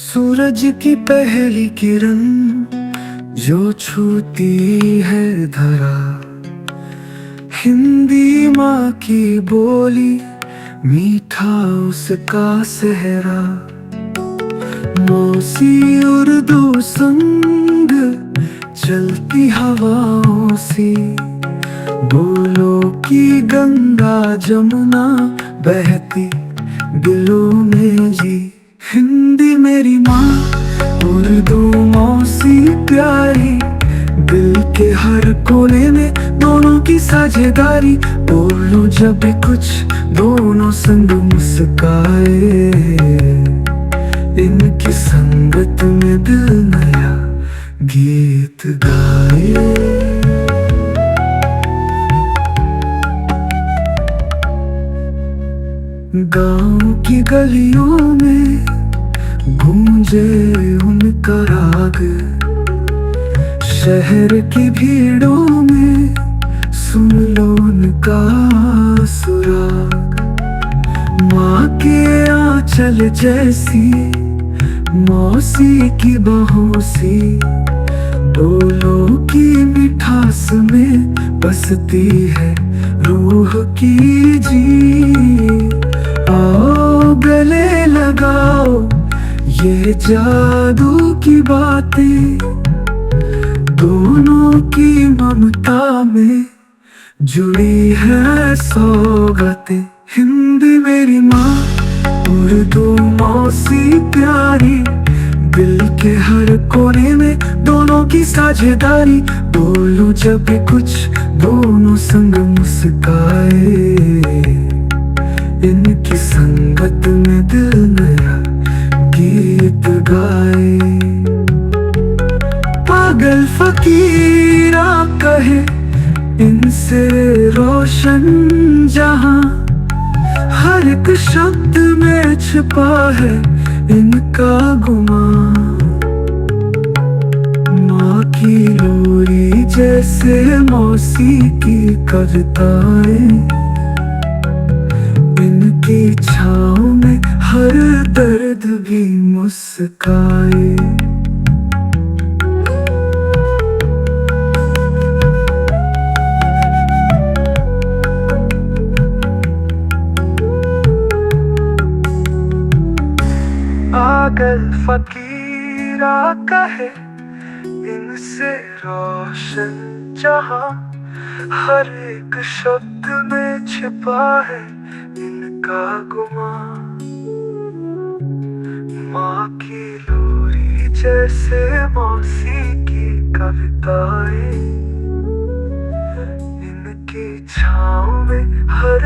सूरज की पहली किरण जो छूती है धरा, हिंदी माँ की बोली, मीठा उसका सेहरा। मौसी उर्दू संग चलती हवाओं सी, बोलो की गंगा जमुना बहती दिलों में जी। हिंदी मेरी माँ, उर्दू मौसी प्यारी, दिल के हर कोने में दोनों की साझेदारी। बोलो जब भी कुछ दोनों संग मुस्काए, इनकी संगत में दिल नया गीत गाए। गाँव की गलियों में गूंजे उनका राग, शहर की भीड़ों में सुन लो उनका सुराग। माँ के आंचल जैसी मौसी की बहों सी, बोलों की मिठास में बसती है रूह की जी। आओ गले लगाओ ये जादू की बातें, दोनों की ममता में जुड़ी है सौगातें। हिंदी मेरी माँ, उर्दू मौसी प्यारी, दिल के हर कोने में दोनों की साझेदारी। बोलो जब भी कुछ दोनों संग मुस्काए, इनकी संगत में दिल नया गीत गाए। पागल फकीरा कहे इनसे रोशन जहां, हर एक शब्द में छिपा है इनका गुमान। माँ की लोरी जैसे मौसी की कविताएं, इनकी छाँव में हर दर्द भी मुस्काए। पागल फकीरा कहे इनसे रोशन जहां, हर एक शब्द में छिपा है इनका गुमान। माँ की लोरी जैसे मौसी की कविताएं, इनकी छाँव में हर